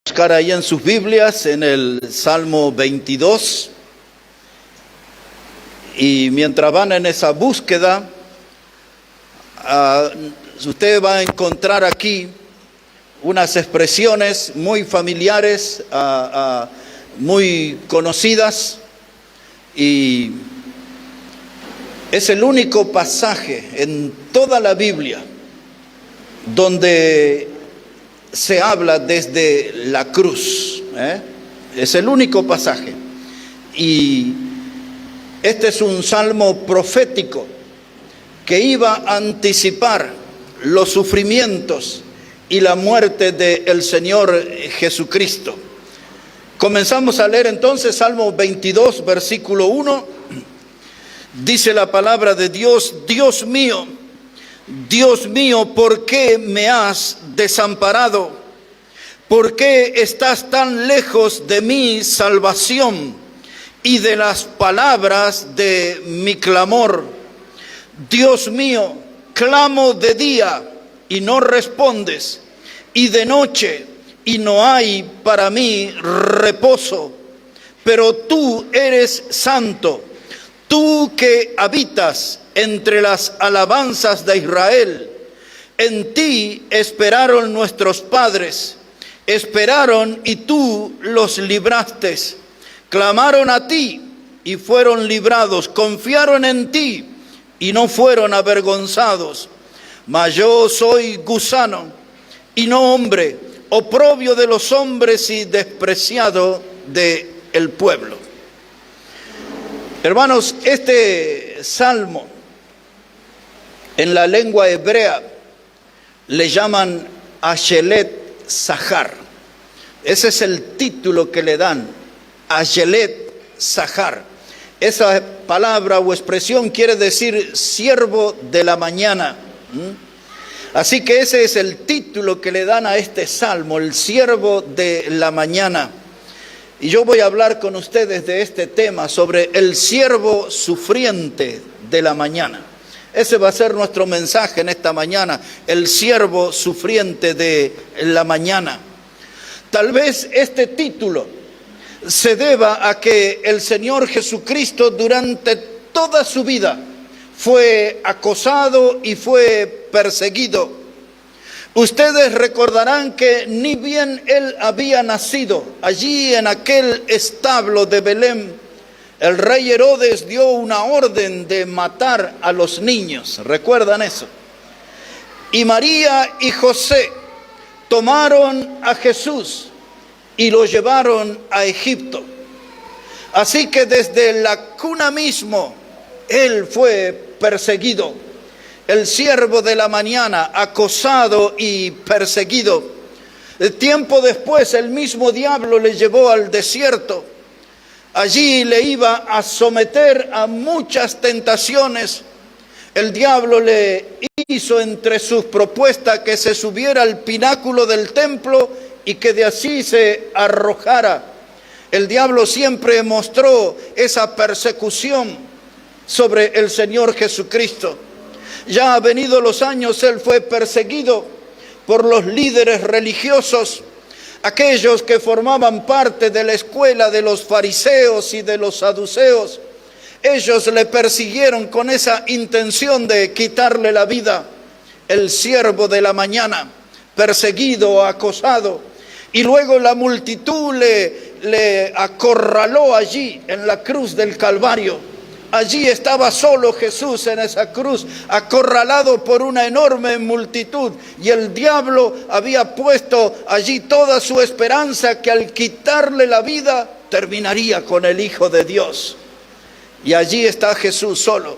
Buscar ahí en sus Biblias, en el Salmo 22, y mientras van en esa búsqueda, usted va a encontrar aquí unas expresiones muy familiares, muy conocidas, y es el único pasaje en toda la Biblia donde se habla desde la cruz, Es el único pasaje. Y este es un salmo profético que iba a anticipar los sufrimientos y la muerte del Señor Jesucristo. Comenzamos a leer entonces Salmo 22, versículo 1. Dice la palabra de Dios: Dios mío, ¿por qué me has desamparado? ¿Por qué estás tan lejos de mi salvación y de las palabras de mi clamor? Dios mío, clamo de día y no respondes, y de noche y no hay para mí reposo. Pero tú eres santo, tú que habitas entre las alabanzas de Israel. En ti esperaron nuestros padres, esperaron y tú los libraste. Clamaron a ti y fueron librados, confiaron en ti y no fueron avergonzados. Mas yo soy gusano y no hombre, oprobio de los hombres y despreciado del pueblo. Hermanos, este salmo en la lengua hebrea le llaman Ashelet Zahar. Ese es el título que le dan, Ashelet Zahar. Esa palabra o expresión quiere decir siervo de la mañana. Así que ese es el título que le dan a este salmo, el siervo de la mañana. Y yo voy a hablar con ustedes de este tema, sobre el siervo sufriente de la mañana. Ese va a ser nuestro mensaje en esta mañana, el siervo sufriente de la mañana. Tal vez este título se deba a que el Señor Jesucristo durante toda su vida fue acosado y fue perseguido. Ustedes recordarán que ni bien él había nacido allí en aquel establo de Belén, el rey Herodes dio una orden de matar a los niños. ¿Recuerdan eso? Y María y José tomaron a Jesús y lo llevaron a Egipto. Así que desde la cuna mismo él fue perseguido. El siervo de la mañana, acosado y perseguido. El tiempo después, el mismo diablo le llevó al desierto. Allí le iba a someter a muchas tentaciones. El diablo le hizo entre sus propuestas que se subiera al pináculo del templo y que de así se arrojara. El diablo siempre mostró esa persecución sobre el Señor Jesucristo. Ya ha venido los años, él fue perseguido por los líderes religiosos, aquellos que formaban parte de la escuela de los fariseos y de los saduceos. Ellos le persiguieron con esa intención de quitarle la vida. El siervo de la mañana, perseguido, acosado, y luego la multitud le acorraló allí en la cruz del Calvario. Allí estaba solo Jesús en esa cruz, acorralado por una enorme multitud. Y el diablo había puesto allí toda su esperanza que al quitarle la vida terminaría con el Hijo de Dios. Y allí está Jesús solo,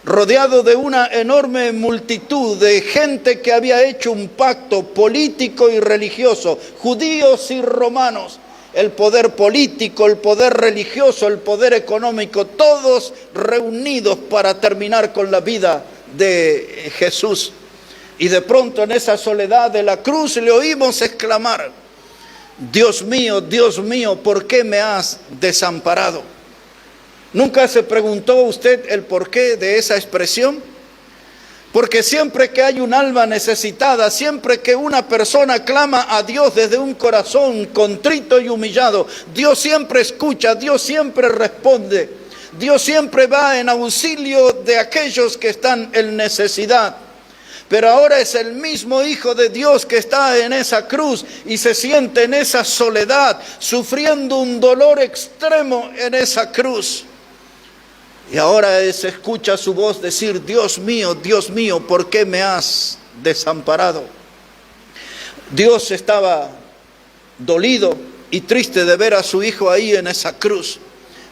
rodeado de una enorme multitud de gente que había hecho un pacto político y religioso, judíos y romanos. El poder político, el poder religioso, el poder económico, todos reunidos para terminar con la vida de Jesús. Y de pronto en esa soledad de la cruz le oímos exclamar: Dios mío, ¿por qué me has desamparado? ¿Nunca se preguntó usted el porqué de esa expresión? Porque siempre que hay un alma necesitada, siempre que una persona clama a Dios desde un corazón contrito y humillado, Dios siempre escucha, Dios siempre responde, Dios siempre va en auxilio de aquellos que están en necesidad. Pero ahora es el mismo Hijo de Dios que está en esa cruz y se siente en esa soledad, sufriendo un dolor extremo en esa cruz. Y ahora se escucha su voz decir: Dios mío, ¿por qué me has desamparado? Dios estaba dolido y triste de ver a su Hijo ahí en esa cruz,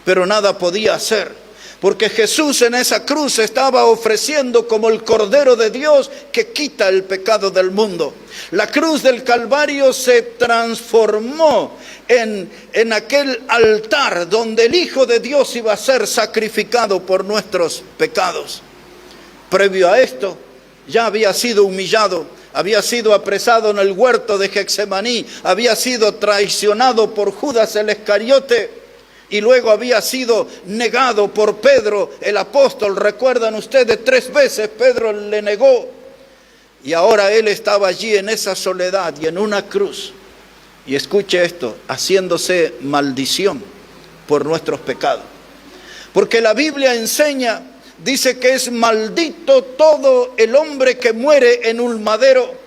pero nada podía hacer, porque Jesús en esa cruz estaba ofreciendo como el Cordero de Dios que quita el pecado del mundo. La cruz del Calvario se transformó en aquel altar donde el Hijo de Dios iba a ser sacrificado por nuestros pecados. Previo a esto, ya había sido humillado, había sido apresado en el huerto de Getsemaní, había sido traicionado por Judas el Iscariote, y luego había sido negado por Pedro, el apóstol. Recuerdan ustedes, 3 veces Pedro le negó. Y ahora él estaba allí en esa soledad y en una cruz. Y escuche esto, haciéndose maldición por nuestros pecados. Porque la Biblia enseña, dice que es maldito todo el hombre que muere en un madero.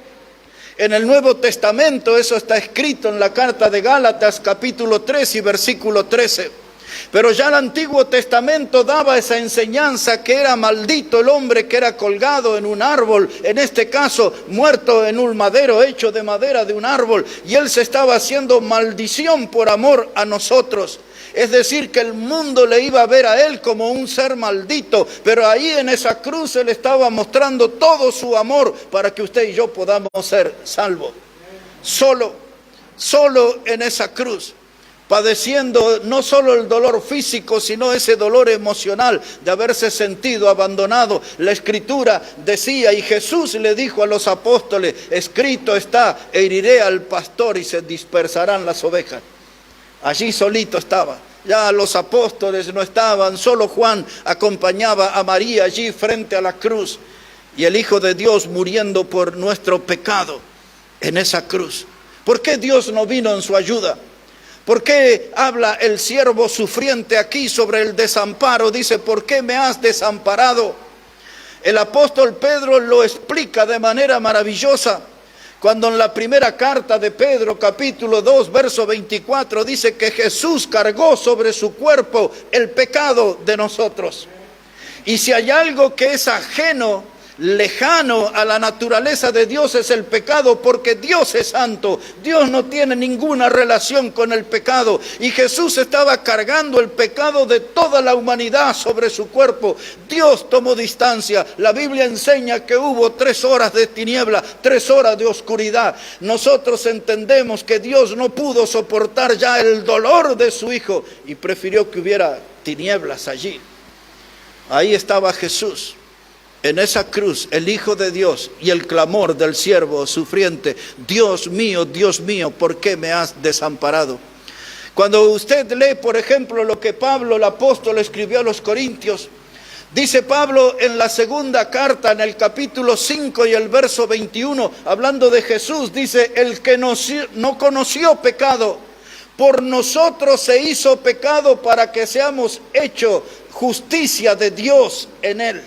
En el Nuevo Testamento eso está escrito en la carta de Gálatas capítulo 3 y versículo 13. Pero ya el Antiguo Testamento daba esa enseñanza que era maldito el hombre que era colgado en un árbol, en este caso muerto en un madero hecho de madera de un árbol, y él se estaba haciendo maldición por amor a nosotros. Es decir, que el mundo le iba a ver a él como un ser maldito, pero ahí en esa cruz él estaba mostrando todo su amor para que usted y yo podamos ser salvos. Solo en esa cruz, padeciendo no solo el dolor físico, sino ese dolor emocional de haberse sentido abandonado. La Escritura decía, y Jesús le dijo a los apóstoles: escrito está, heriré al pastor y se dispersarán las ovejas. Allí solito estaba, ya los apóstoles no estaban, solo Juan acompañaba a María allí frente a la cruz, y el Hijo de Dios muriendo por nuestro pecado en esa cruz. ¿Por qué Dios no vino en su ayuda? ¿Por qué habla el siervo sufriente aquí sobre el desamparo? Dice: ¿por qué me has desamparado? El apóstol Pedro lo explica de manera maravillosa, cuando en la primera carta de Pedro, capítulo 2, verso 24, dice que Jesús cargó sobre su cuerpo el pecado de nosotros. Y si hay algo que es ajeno, lejano a la naturaleza de Dios, es el pecado, porque Dios es santo. Dios no tiene ninguna relación con el pecado, y Jesús estaba cargando el pecado de toda la humanidad sobre su cuerpo. Dios tomó distancia. La Biblia enseña que hubo 3 horas de tiniebla, 3 horas de oscuridad. Nosotros entendemos que Dios no pudo soportar ya el dolor de su Hijo y prefirió que hubiera tinieblas allí. Ahí estaba Jesús en esa cruz, el Hijo de Dios, y el clamor del siervo sufriente: Dios mío, ¿por qué me has desamparado? Cuando usted lee, por ejemplo, lo que Pablo el apóstol escribió a los Corintios, dice Pablo en la segunda carta, en el capítulo 5 y el verso 21, hablando de Jesús, dice: el que no conoció pecado, por nosotros se hizo pecado para que seamos hechos justicia de Dios en él.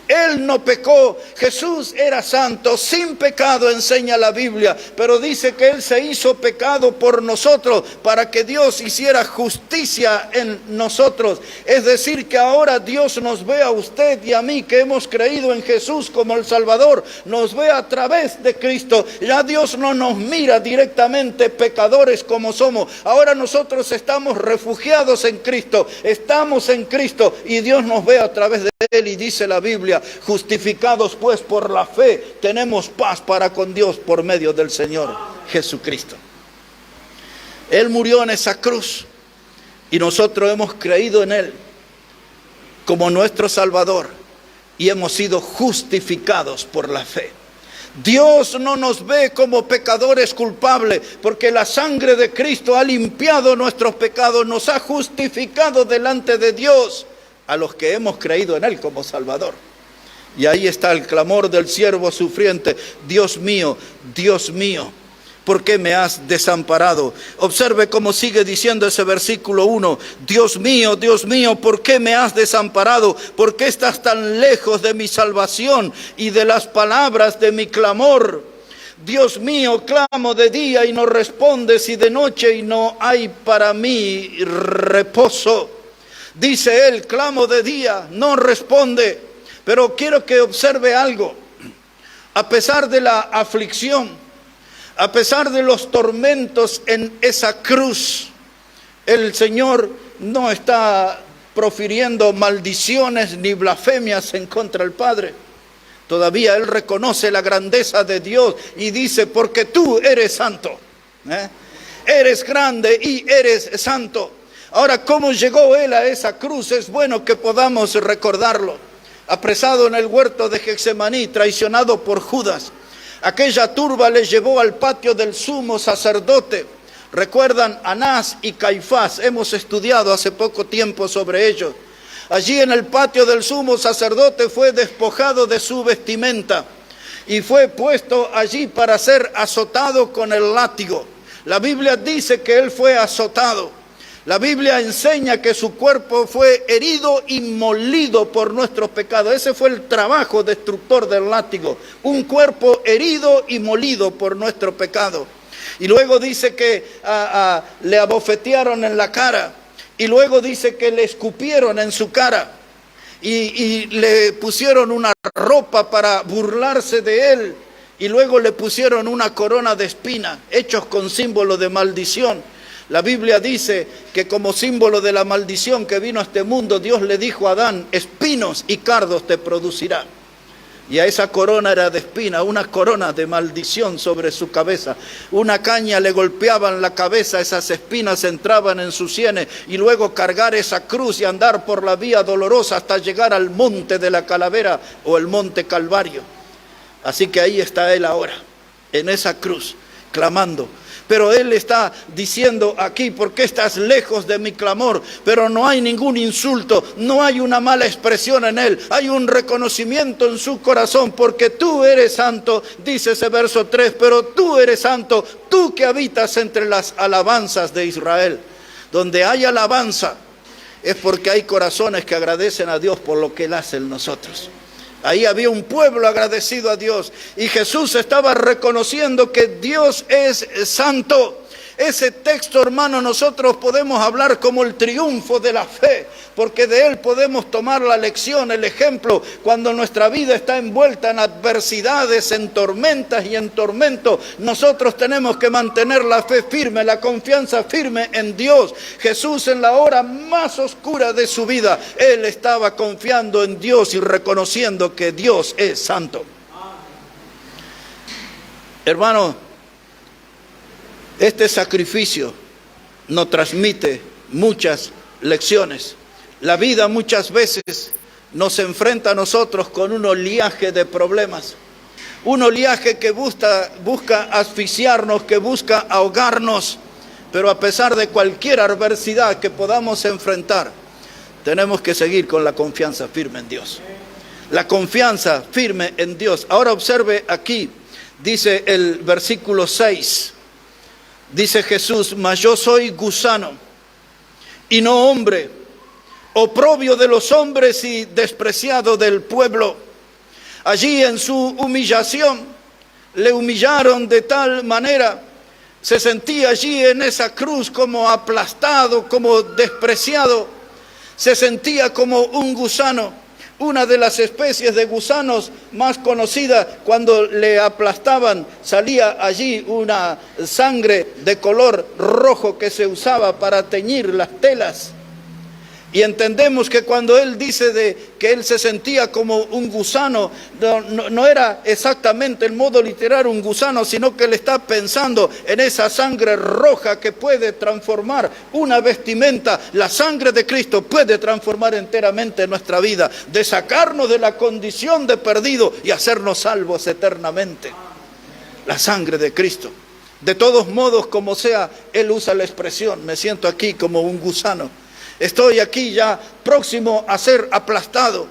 Él no pecó, Jesús era santo, sin pecado, enseña la Biblia, pero dice que Él se hizo pecado por nosotros para que Dios hiciera justicia en nosotros. Es decir, que ahora Dios nos ve a usted y a mí, que hemos creído en Jesús como el Salvador, nos ve a través de Cristo. Ya Dios no nos mira directamente pecadores como somos. Ahora nosotros estamos refugiados en Cristo, estamos en Cristo, y Dios nos ve a través de Él, y dice la Biblia: justificados pues por la fe, tenemos paz para con Dios por medio del Señor Jesucristo. Él murió en esa cruz y nosotros hemos creído en Él como nuestro Salvador y hemos sido justificados por la fe. Dios no nos ve como pecadores culpables, porque la sangre de Cristo ha limpiado nuestros pecados, nos ha justificado delante de Dios a los que hemos creído en Él como Salvador. Y ahí está el clamor del siervo sufriente: Dios mío, ¿por qué me has desamparado? Observe cómo sigue diciendo ese versículo 1. Dios mío, ¿por qué me has desamparado? ¿Por qué estás tan lejos de mi salvación y de las palabras de mi clamor? Dios mío, clamo de día y no respondes, y de noche y no hay para mí reposo. Dice él: clamo de día, no responde. Pero quiero que observe algo. A pesar de la aflicción, a pesar de los tormentos en esa cruz, el Señor no está profiriendo maldiciones ni blasfemias en contra del Padre. Todavía Él reconoce la grandeza de Dios y dice: porque tú eres santo, eres grande y eres santo. Ahora, ¿cómo llegó Él a esa cruz? Es bueno que podamos recordarlo. Apresado en el huerto de Getsemaní, traicionado por Judas, aquella turba le llevó al patio del sumo sacerdote. Recuerdan Anás y Caifás, hemos estudiado hace poco tiempo sobre ellos. Allí en el patio del sumo sacerdote fue despojado de su vestimenta y fue puesto allí para ser azotado con el látigo. La Biblia dice que él fue azotado. La Biblia enseña que su cuerpo fue herido y molido por nuestros pecados. Ese fue el trabajo destructor del látigo. Un cuerpo herido y molido por nuestro pecado. Y luego dice que le abofetearon en la cara. Y luego dice que le escupieron en su cara. Y le pusieron una ropa para burlarse de él. Y luego le pusieron una corona de espina, hechos con símbolo de maldición. La Biblia dice que como símbolo de la maldición que vino a este mundo, Dios le dijo a Adán: espinos y cardos te producirá. Y a esa corona era de espina, una corona de maldición sobre su cabeza. Una caña le golpeaba en la cabeza, esas espinas entraban en sus sienes, y luego cargar esa cruz y andar por la vía dolorosa hasta llegar al monte de la calavera o el monte Calvario. Así que ahí está él ahora, en esa cruz, clamando. Pero él está diciendo aquí: ¿por qué estás lejos de mi clamor? Pero no hay ningún insulto, no hay una mala expresión en él. Hay un reconocimiento en su corazón: porque tú eres santo, dice ese verso 3, pero tú eres santo, tú que habitas entre las alabanzas de Israel. Donde hay alabanza es porque hay corazones que agradecen a Dios por lo que Él hace en nosotros. Ahí había un pueblo agradecido a Dios y Jesús estaba reconociendo que Dios es santo. Ese texto, hermano, nosotros podemos hablar como el triunfo de la fe, porque de él podemos tomar la lección, el ejemplo, cuando nuestra vida está envuelta en adversidades, en tormentas y en tormentos. Nosotros tenemos que mantener la fe firme, la confianza firme en Dios. Jesús, en la hora más oscura de su vida, él estaba confiando en Dios y reconociendo que Dios es santo. Hermano, este sacrificio nos transmite muchas lecciones. La vida muchas veces nos enfrenta a nosotros con un oleaje de problemas. Un oleaje que busca asfixiarnos, que busca ahogarnos. Pero a pesar de cualquier adversidad que podamos enfrentar, tenemos que seguir con la confianza firme en Dios. La confianza firme en Dios. Ahora observe aquí, dice el versículo 6. Dice Jesús: mas yo soy gusano y no hombre, oprobio de los hombres y despreciado del pueblo. Allí en su humillación, le humillaron de tal manera, se sentía allí en esa cruz como aplastado, como despreciado, se sentía como un gusano. Una de las especies de gusanos más conocida, cuando le aplastaban, salía allí una sangre de color rojo que se usaba para teñir las telas. Y entendemos que cuando él dice que él se sentía como un gusano, no era exactamente el modo literal un gusano, sino que él está pensando en esa sangre roja que puede transformar una vestimenta. La sangre de Cristo puede transformar enteramente nuestra vida, de sacarnos de la condición de perdido y hacernos salvos eternamente. La sangre de Cristo. De todos modos, como sea, él usa la expresión: me siento aquí como un gusano. Estoy aquí ya próximo a ser aplastado.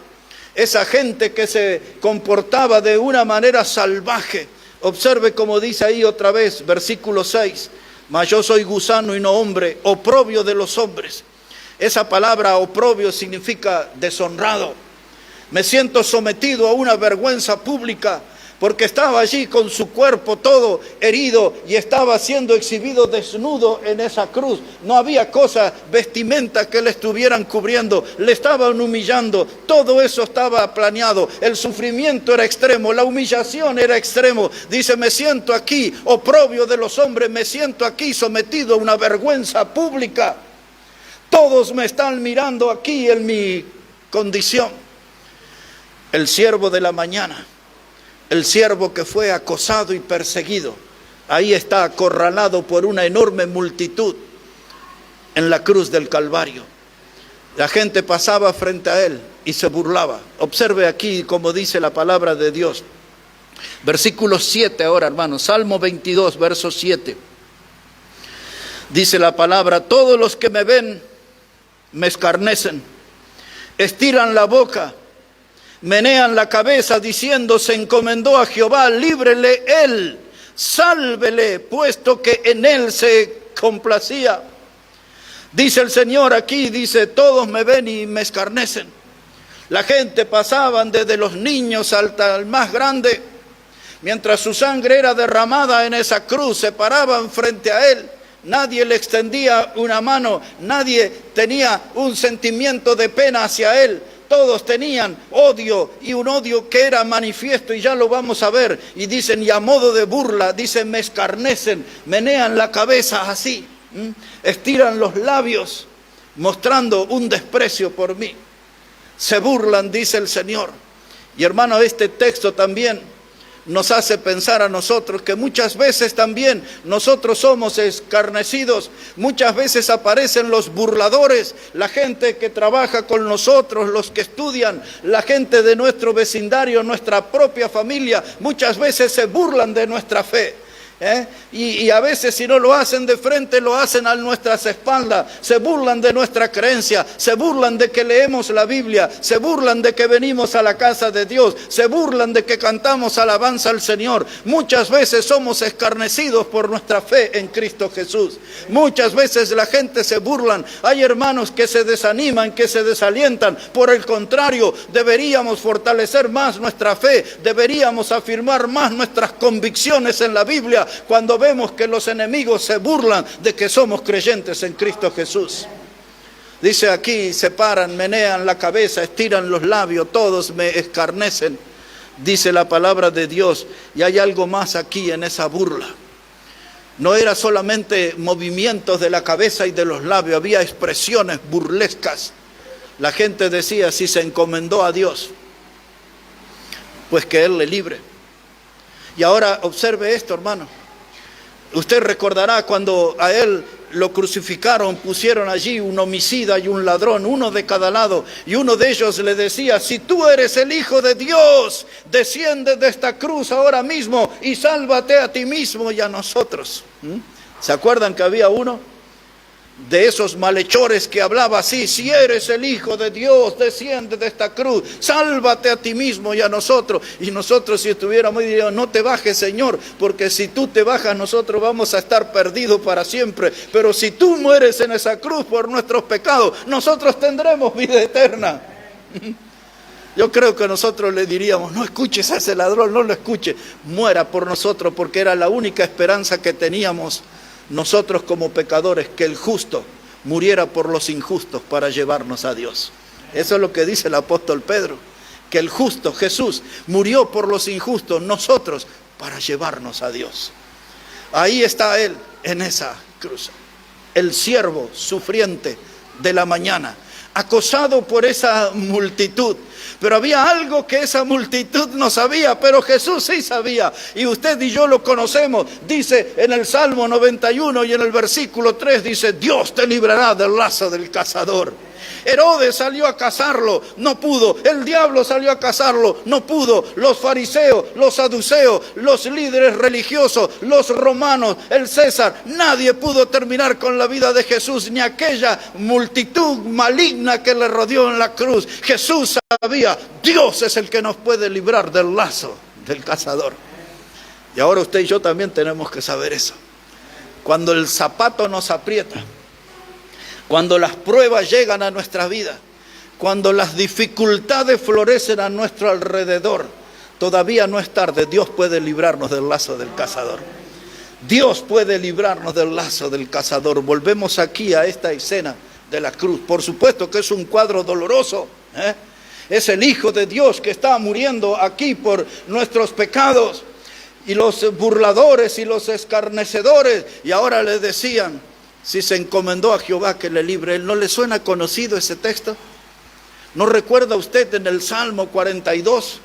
esa gente que se comportaba de una manera salvaje. Observe como dice ahí otra vez, versículo 6, mas yo soy gusano y no hombre, oprobio de los hombres. Esa palabra oprobio significa deshonrado. Me siento sometido a una vergüenza pública porque estaba allí con su cuerpo todo herido y estaba siendo exhibido desnudo en esa cruz. No había cosa, vestimenta que le estuvieran cubriendo, le estaban humillando, todo eso estaba planeado. El sufrimiento era extremo, la humillación era extremo. Dice, me siento aquí, oprobio de los hombres, me siento aquí sometido a una vergüenza pública. Todos me están mirando aquí en mi condición. El siervo de la mañana, el siervo que fue acosado y perseguido, ahí está acorralado por una enorme multitud en la cruz del Calvario. La gente pasaba frente a él y se burlaba. Observe aquí como dice la palabra de Dios. Versículo 7 ahora, hermanos. Salmo 22, verso 7. Dice la palabra, todos los que me ven me escarnecen, estiran la boca, menean la cabeza diciendo, se encomendó a Jehová, líbrele él, sálvele, puesto que en él se complacía. Dice el Señor aquí, dice, todos me ven y me escarnecen. La gente pasaban desde los niños hasta el más grande, mientras su sangre era derramada en esa cruz, se paraban frente a él. Nadie le extendía una mano, nadie tenía un sentimiento de pena hacia él. Todos tenían odio y un odio que era manifiesto y ya lo vamos a ver. Y dicen, y a modo de burla, dicen, me escarnecen, menean la cabeza así, estiran los labios, mostrando un desprecio por mí. Se burlan, dice el Señor. Y hermano, este texto también nos hace pensar a nosotros que muchas veces también nosotros somos escarnecidos. Muchas veces aparecen los burladores, la gente que trabaja con nosotros, los que estudian, la gente de nuestro vecindario, nuestra propia familia. Muchas veces se burlan de nuestra fe. Y a veces si no lo hacen de frente, lo hacen a nuestras espaldas. Se burlan de nuestra creencia, se burlan de que leemos la Biblia, se burlan de que venimos a la casa de Dios, se burlan de que cantamos alabanza al Señor. Muchas veces somos escarnecidos por nuestra fe en Cristo Jesús. Muchas veces la gente se burlan. Hay hermanos que se desaniman, que se desalientan. Por el contrario, deberíamos fortalecer más nuestra fe, deberíamos afirmar más nuestras convicciones en la Biblia, cuando vemos que los enemigos se burlan de que somos creyentes en Cristo Jesús. Dice aquí, se paran, menean la cabeza, estiran los labios, todos me escarnecen, dice la palabra de Dios. Y hay algo más aquí en esa burla. No era solamente movimientos de la cabeza y de los labios, había expresiones burlescas. La gente decía, si se encomendó a Dios, pues que Él le libre. Y ahora observe esto, hermano. Usted recordará cuando a él lo crucificaron, pusieron allí un homicida y un ladrón, uno de cada lado, y uno de ellos le decía, si tú eres el Hijo de Dios, desciende de esta cruz ahora mismo y sálvate a ti mismo y a nosotros. ¿Se acuerdan que había uno de esos malhechores que hablaba así? Si eres el Hijo de Dios, desciende de esta cruz, sálvate a ti mismo y a nosotros. Y nosotros, si estuviéramos, diríamos, no te bajes, Señor, porque si tú te bajas, nosotros vamos a estar perdidos para siempre. Pero si tú mueres en esa cruz por nuestros pecados, nosotros tendremos vida eterna. Yo creo que nosotros le diríamos, no escuches a ese ladrón, no lo escuches, muera por nosotros, porque era la única esperanza que teníamos nosotros como pecadores, que el justo muriera por los injustos para llevarnos a Dios. Eso es lo que dice el apóstol Pedro, que el justo Jesús murió por los injustos, nosotros, para llevarnos a Dios. Ahí está Él en esa cruz, el siervo sufriente de la mañana, acosado por esa multitud. Pero había algo que esa multitud no sabía, pero Jesús sí sabía. Y usted y yo lo conocemos. Dice en el Salmo 91 y en el versículo 3, dice, Dios te librará del lazo del cazador. Herodes salió a cazarlo, no pudo. El diablo salió a cazarlo, no pudo. Los fariseos, los saduceos, los líderes religiosos, los romanos, el César, nadie pudo terminar con la vida de Jesús, ni aquella multitud maligna que le rodeó en la cruz. Jesús sabía, Dios es el que nos puede librar del lazo del cazador. Y ahora usted y yo también tenemos que saber eso. Cuando el zapato nos aprieta, cuando las pruebas llegan a nuestra vida, cuando las dificultades florecen a nuestro alrededor, todavía no es tarde. Dios puede librarnos del lazo del cazador. Dios puede librarnos del lazo del cazador. Volvemos aquí a esta escena de la cruz. Por supuesto que es un cuadro doloroso, Es el Hijo de Dios que está muriendo aquí por nuestros pecados. Y los burladores y los escarnecedores, y ahora le decían, si se encomendó a Jehová que le libre. ¿No le suena conocido ese texto? ¿No recuerda usted en el Salmo 42?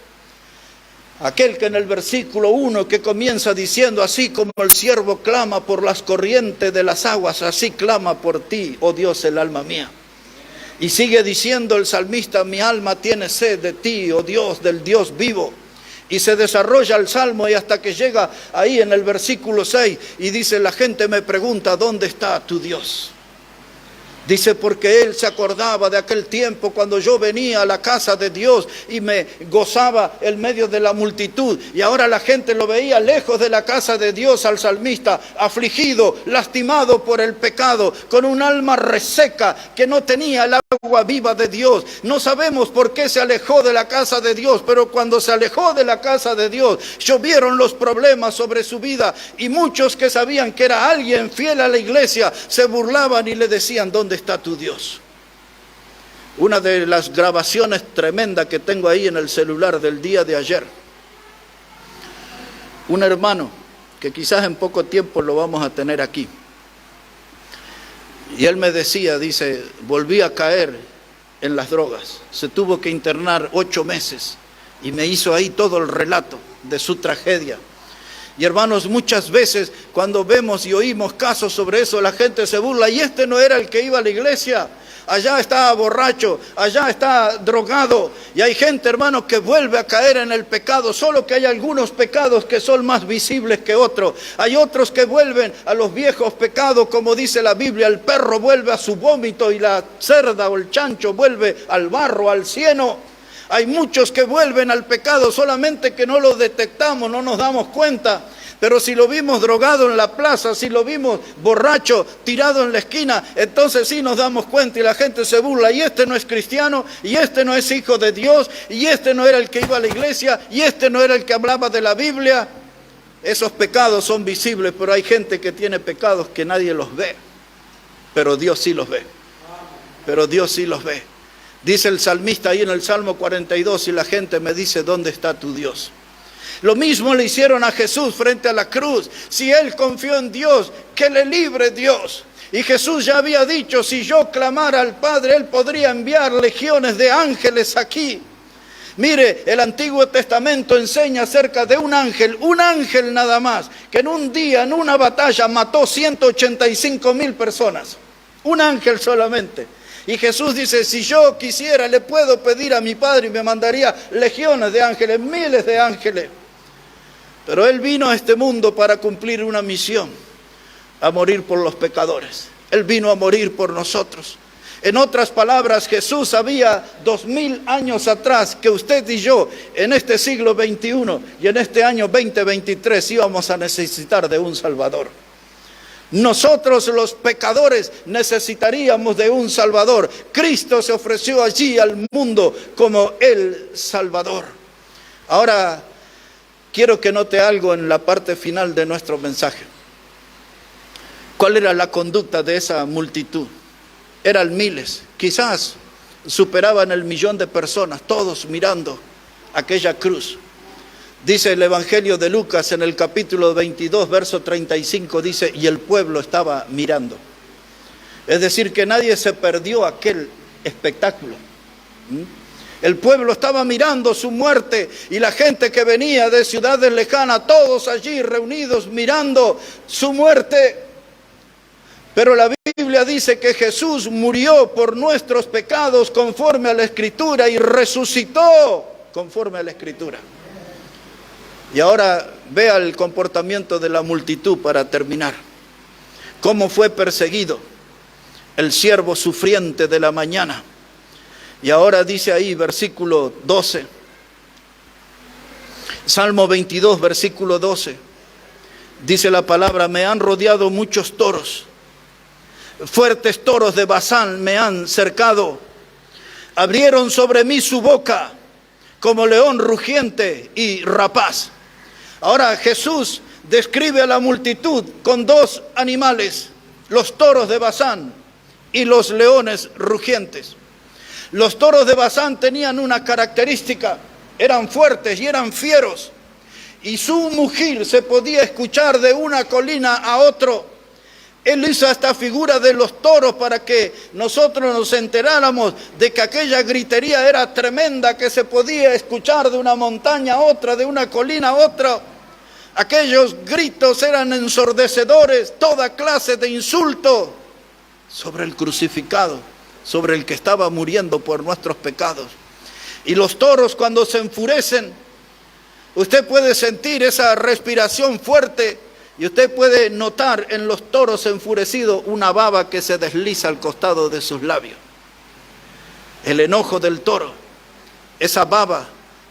Aquel que en el versículo 1 que comienza diciendo, así como el siervo clama por las corrientes de las aguas, así clama por ti, oh Dios, el alma mía. Y sigue diciendo el salmista, mi alma tiene sed de ti, oh Dios, del Dios vivo. Y se desarrolla el salmo y hasta que llega ahí en el versículo 6 y dice, la gente me pregunta, ¿dónde está tu Dios? Dice, porque él se acordaba de aquel tiempo cuando yo venía a la casa de Dios y me gozaba en medio de la multitud. Y ahora la gente lo veía lejos de la casa de Dios al salmista, afligido, lastimado por el pecado, con un alma reseca que no tenía el agua viva de Dios. No sabemos por qué se alejó de la casa de Dios, pero cuando se alejó de la casa de Dios, llovieron los problemas sobre su vida. Y muchos que sabían que era alguien fiel a la iglesia, se burlaban y le decían, ¿dónde está tu Dios? Una de las grabaciones tremendas que tengo ahí en el celular del día de ayer, un hermano que quizás en poco tiempo lo vamos a tener aquí, y él me decía, dice, volví a caer en las drogas, se tuvo que internar 8 meses y me hizo ahí todo el relato de su tragedia. Y hermanos, muchas veces cuando vemos y oímos casos sobre eso, la gente se burla. Y este no era el que iba a la iglesia. Allá está borracho, allá está drogado. Y hay gente, hermanos, que vuelve a caer en el pecado. Solo que hay algunos pecados que son más visibles que otros. Hay otros que vuelven a los viejos pecados, como dice la Biblia. El perro vuelve a su vómito y la cerda o el chancho vuelve al barro, al cieno. Hay muchos que vuelven al pecado, solamente que no lo detectamos, no nos damos cuenta. Pero si lo vimos drogado en la plaza, si lo vimos borracho, tirado en la esquina, entonces sí nos damos cuenta y la gente se burla. Y este no es cristiano, y este no es hijo de Dios, y este no era el que iba a la iglesia, y este no era el que hablaba de la Biblia. Esos pecados son visibles, pero hay gente que tiene pecados que nadie los ve. Pero Dios sí los ve. Pero Dios sí los ve. Dice el salmista ahí en el Salmo 42, y la gente me dice, ¿dónde está tu Dios? Lo mismo le hicieron a Jesús frente a la cruz. Si él confió en Dios, que le libre Dios. Y Jesús ya había dicho, si yo clamara al Padre, él podría enviar legiones de ángeles aquí. Mire, el Antiguo Testamento enseña acerca de un ángel nada más, que en un día, en una batalla, mató 185,000 personas. Un ángel solamente. Y Jesús dice, si yo quisiera, le puedo pedir a mi Padre y me mandaría legiones de ángeles, miles de ángeles. Pero Él vino a este mundo para cumplir una misión, a morir por los pecadores. Él vino a morir por nosotros. En otras palabras, Jesús sabía 2000 años atrás que usted y yo, en este siglo XXI y en este año 2023, íbamos a necesitar de un Salvador. Nosotros los pecadores necesitaríamos de un Salvador. Cristo se ofreció allí al mundo como el Salvador. Ahora quiero que note algo en la parte final de nuestro mensaje. ¿Cuál era la conducta de esa multitud? Eran miles, quizás superaban el 1.000.000 de personas, todos mirando aquella cruz. Dice el Evangelio de Lucas en el capítulo 22, verso 35, dice, y el pueblo estaba mirando. Es decir, que nadie se perdió aquel espectáculo. El pueblo estaba mirando su muerte y la gente que venía de ciudades lejanas, todos allí reunidos mirando su muerte. Pero la Biblia dice que Jesús murió por nuestros pecados conforme a la Escritura y resucitó conforme a la Escritura. Y ahora vea el comportamiento de la multitud para terminar. Cómo fue perseguido el siervo sufriente de la mañana. Y ahora dice ahí, versículo 12, Salmo 22, versículo 12, dice la palabra: me han rodeado muchos toros, fuertes toros de Basán me han cercado, abrieron sobre mí su boca como león rugiente y rapaz. Ahora Jesús describe a la multitud con dos animales, los toros de Basán y los leones rugientes. Los toros de Basán tenían una característica: eran fuertes y eran fieros, y su mugir se podía escuchar de una colina a otro. Él hizo esta figura de los toros para que nosotros nos enteráramos de que aquella gritería era tremenda, que se podía escuchar de una montaña a otra, de una colina a otra. Aquellos gritos eran ensordecedores, toda clase de insultos sobre el crucificado, sobre el que estaba muriendo por nuestros pecados. Y los toros, cuando se enfurecen, usted puede sentir esa respiración fuerte, y usted puede notar en los toros enfurecidos una baba que se desliza al costado de sus labios. El enojo del toro, esa baba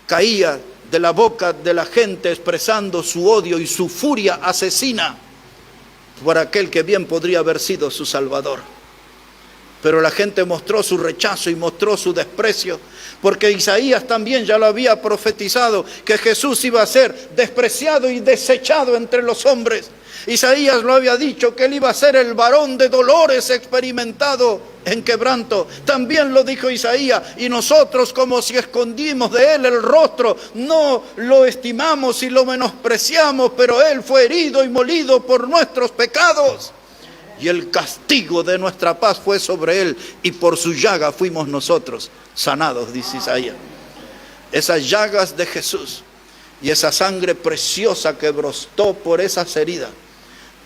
caía de la boca de la gente expresando su odio y su furia asesina por aquel que bien podría haber sido su salvador. Pero la gente mostró su rechazo y mostró su desprecio, porque Isaías también ya lo había profetizado, que Jesús iba a ser despreciado y desechado entre los hombres. Isaías lo había dicho, que él iba a ser el varón de dolores, experimentado en quebranto. También lo dijo Isaías, y nosotros, como si escondimos de él el rostro, no lo estimamos y lo menospreciamos, pero él fue herido y molido por nuestros pecados, y el castigo de nuestra paz fue sobre él, y por su llaga fuimos nosotros sanados, dice Isaías. Esas llagas de Jesús y esa sangre preciosa que brotó por esas heridas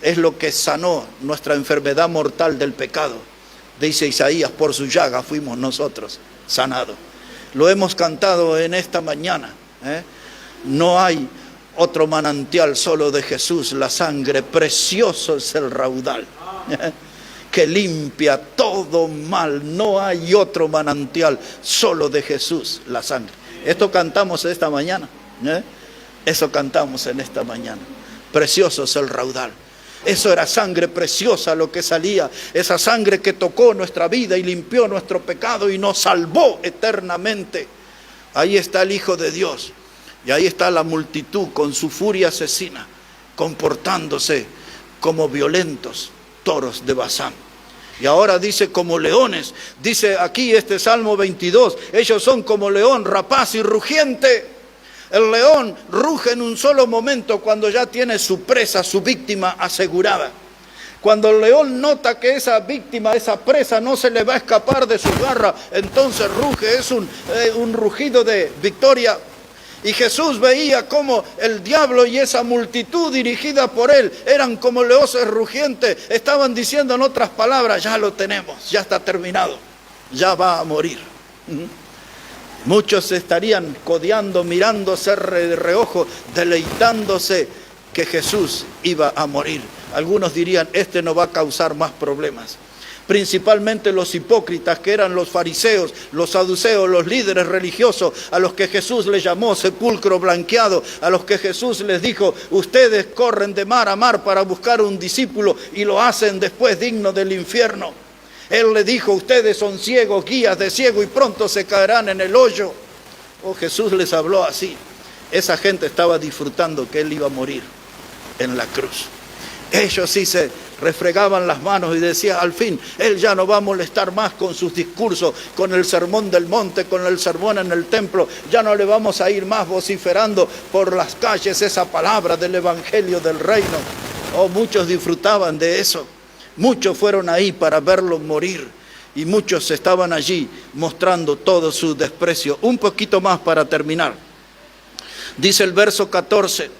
es lo que sanó nuestra enfermedad mortal del pecado. Dice Isaías: por su llaga fuimos nosotros sanados. Lo hemos cantado en esta mañana, No hay otro manantial solo de Jesús, la sangre, precioso es el raudal que limpia todo mal. No hay otro manantial, solo de Jesús, la sangre. Esto cantamos esta mañana, eso cantamos en esta mañana. Precioso es el raudal. Eso era sangre preciosa lo que salía, esa sangre que tocó nuestra vida y limpió nuestro pecado y nos salvó eternamente. Ahí está el Hijo de Dios, y ahí está la multitud con su furia asesina, comportándose como violentos toros de Basán. Y ahora dice como leones, dice aquí este Salmo 22, ellos son como león rapaz y rugiente. El león ruge en un solo momento cuando ya tiene su presa, su víctima asegurada. Cuando el león nota que esa víctima, esa presa no se le va a escapar de su garra, entonces ruge, es un rugido de victoria. Y Jesús veía cómo el diablo y esa multitud dirigida por él eran como leones rugientes. Estaban diciendo en otras palabras: ya lo tenemos, ya está terminado, ya va a morir. Muchos estarían codeando, mirándose de reojo, deleitándose que Jesús iba a morir. Algunos dirían: este no va a causar más problemas. Principalmente los hipócritas, que eran los fariseos, los saduceos, los líderes religiosos, a los que Jesús les llamó sepulcro blanqueado, a los que Jesús les dijo: ustedes corren de mar a mar para buscar un discípulo y lo hacen después digno del infierno. Él le dijo: ustedes son ciegos, guías de ciego, y pronto se caerán en el hoyo. Oh, Jesús les habló así. Esa gente estaba disfrutando que él iba a morir en la cruz. Ellos sí se refregaban las manos y decían: al fin, él ya no va a molestar más con sus discursos, con el sermón del monte, con el sermón en el templo. Ya no le vamos a ir más vociferando por las calles esa palabra del evangelio del reino. Oh, muchos disfrutaban de eso. Muchos fueron ahí para verlo morir, y muchos estaban allí mostrando todo su desprecio. Un poquito más para terminar. Dice el verso 14,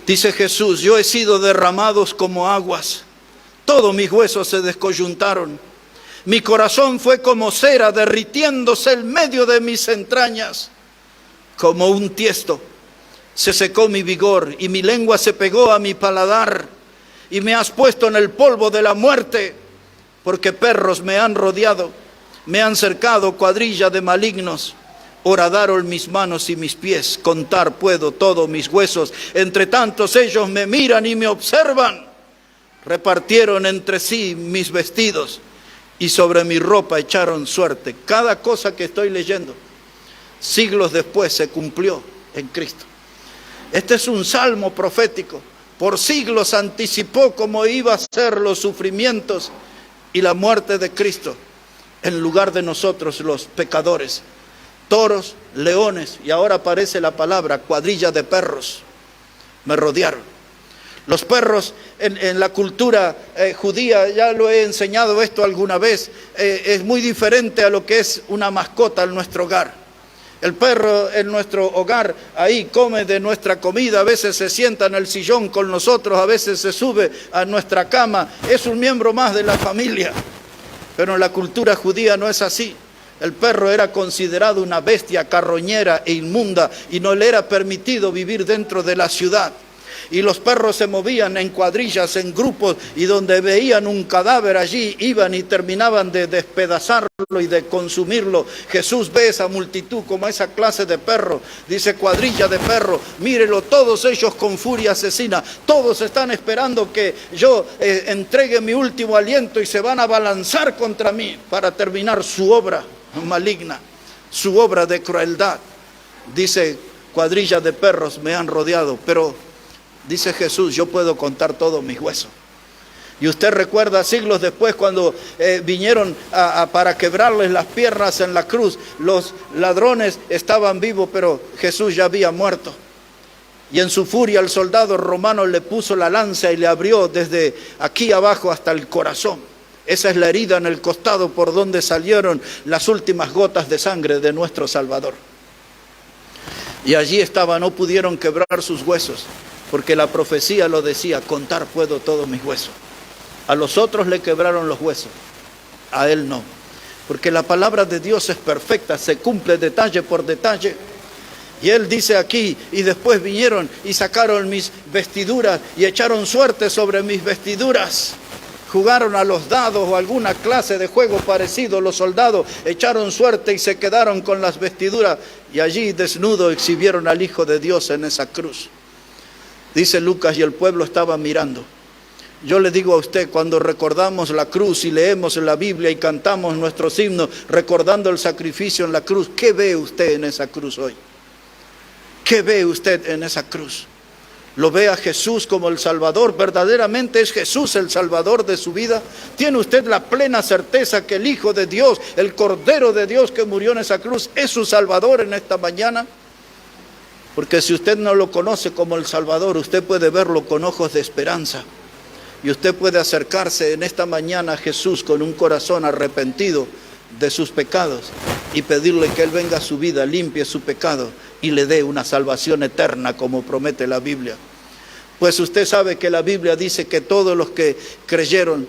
dice Jesús: yo he sido derramados como aguas, Todos mis huesos se descoyuntaron. Mi corazón fue como cera derritiéndose en medio de mis entrañas. Como un tiesto se secó mi vigor y mi lengua se pegó a mi paladar. Y me has puesto en el polvo de la muerte, porque perros me han rodeado, me han cercado cuadrilla de malignos. Horadaron mis manos y mis pies, contar puedo todos mis huesos. Entre tantos ellos me miran y me observan. Repartieron entre sí mis vestidos y sobre mi ropa echaron suerte. Cada cosa que estoy leyendo, siglos después se cumplió en Cristo. Este es un salmo profético. Por siglos anticipó cómo iba a ser los sufrimientos y la muerte de Cristo en lugar de nosotros los pecadores. Toros, leones, y ahora aparece la palabra cuadrilla de perros, me rodearon. Los perros en la cultura judía, ya lo he enseñado esto alguna vez, es muy diferente a lo que es una mascota en nuestro hogar. El perro en nuestro hogar ahí come de nuestra comida, a veces se sienta en el sillón con nosotros, a veces se sube a nuestra cama, es un miembro más de la familia. Pero en la cultura judía no es así. El perro era considerado una bestia carroñera e inmunda y no le era permitido vivir dentro de la ciudad. Y los perros se movían en cuadrillas, en grupos, y donde veían un cadáver allí, iban y terminaban de despedazarlo y de consumirlo. Jesús ve esa multitud como esa clase de perro, dice cuadrilla de perro, mírelo, todos ellos con furia asesina, todos están esperando que yo entregue mi último aliento y se van a abalanzar contra mí para terminar su obra maligna, su obra de crueldad. Dice, cuadrilla de perros me han rodeado, pero dice Jesús, yo puedo contar todos mis huesos. Y usted recuerda siglos después cuando vinieron para quebrarles las piernas en la cruz. Los ladrones estaban vivos, pero Jesús ya había muerto. Y en su furia el soldado romano le puso la lanza y le abrió desde aquí abajo hasta el corazón. Esa es la herida en el costado por donde salieron las últimas gotas de sangre de nuestro Salvador. Y allí estaba, no pudieron quebrar sus huesos, porque la profecía lo decía, contar puedo todos mis huesos. A los otros le quebraron los huesos, a él no. Porque la palabra de Dios es perfecta, se cumple detalle por detalle. Y él dice aquí, y después vinieron y sacaron mis vestiduras y echaron suerte sobre mis vestiduras. Jugaron a los dados o alguna clase de juego parecido. Los soldados echaron suerte y se quedaron con las vestiduras. Y allí desnudo exhibieron al Hijo de Dios en esa cruz. Dice Lucas, y el pueblo estaba mirando. Yo le digo a usted, cuando recordamos la cruz y leemos la Biblia y cantamos nuestros himnos recordando el sacrificio en la cruz, ¿qué ve usted en esa cruz hoy? ¿Qué ve usted en esa cruz? ¿Lo ve a Jesús como el Salvador? ¿Verdaderamente es Jesús el Salvador de su vida? ¿Tiene usted la plena certeza que el Hijo de Dios, el Cordero de Dios que murió en esa cruz, es su Salvador en esta mañana? Porque si usted no lo conoce como el Salvador, usted puede verlo con ojos de esperanza. Y usted puede acercarse en esta mañana a Jesús con un corazón arrepentido de sus pecados y pedirle que Él venga a su vida, limpie su pecado y le dé una salvación eterna como promete la Biblia. Pues usted sabe que la Biblia dice que todos los que creyeron,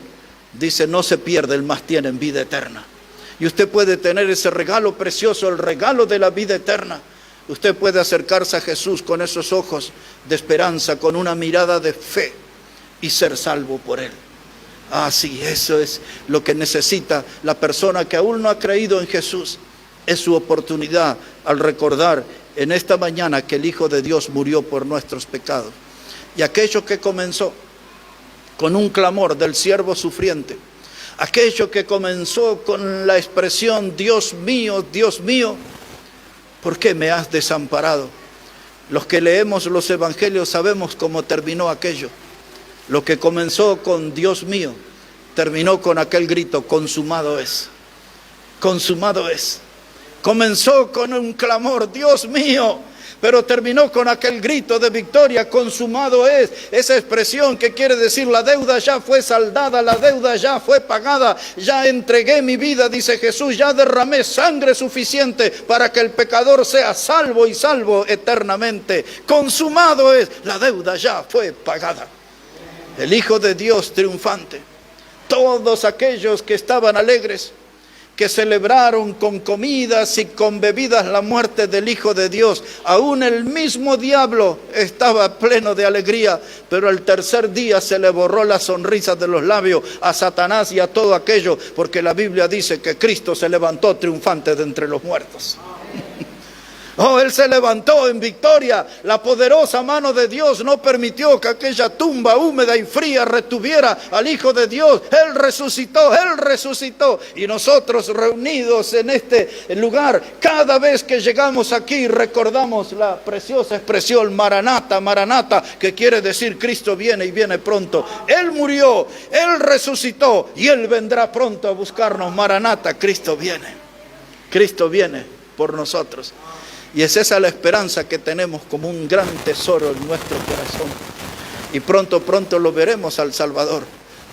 dice, no se pierden, mas tienen vida eterna. Y usted puede tener ese regalo precioso, el regalo de la vida eterna. Usted puede acercarse a Jesús con esos ojos de esperanza, con una mirada de fe y ser salvo por Él. Ah, sí, eso es lo que necesita la persona que aún no ha creído en Jesús. Es su oportunidad al recordar en esta mañana que el Hijo de Dios murió por nuestros pecados. Y aquello que comenzó con un clamor del siervo sufriente, aquello que comenzó con la expresión, Dios mío, ¿por qué me has desamparado? Los que leemos los evangelios sabemos cómo terminó aquello. Lo que comenzó con Dios mío, terminó con aquel grito, consumado es. Consumado es. Comenzó con un clamor, Dios mío, pero terminó con aquel grito de victoria, consumado es. Esa expresión que quiere decir la deuda ya fue saldada, la deuda ya fue pagada, ya entregué mi vida, dice Jesús, ya derramé sangre suficiente para que el pecador sea salvo y salvo eternamente. Consumado es, la deuda ya fue pagada. El Hijo de Dios triunfante Todos aquellos que estaban alegres, que celebraron con comidas y con bebidas la muerte del Hijo de Dios. Aún el mismo diablo estaba pleno de alegría, pero al tercer día se le borró la sonrisa de los labios a Satanás y a todo aquello, porque la Biblia dice que Cristo se levantó triunfante de entre los muertos. Oh, Él se levantó en victoria. La poderosa mano de Dios no permitió que aquella tumba húmeda y fría retuviera al Hijo de Dios. Él resucitó. Y nosotros reunidos en este lugar, cada vez que llegamos aquí recordamos la preciosa expresión Maranata, Maranata, que quiere decir Cristo viene y viene pronto. Él murió, Él resucitó y Él vendrá pronto a buscarnos. Maranata, Cristo viene por nosotros. Y es esa la esperanza que tenemos como un gran tesoro en nuestro corazón. Y pronto lo veremos al Salvador.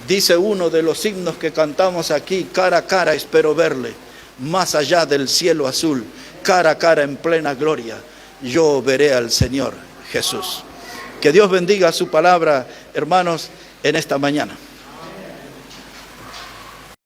Dice uno de los himnos que cantamos aquí: cara a cara espero verle, más allá del cielo azul, cara a cara en plena gloria, yo veré al Señor Jesús. Que Dios bendiga su palabra, hermanos, en esta mañana.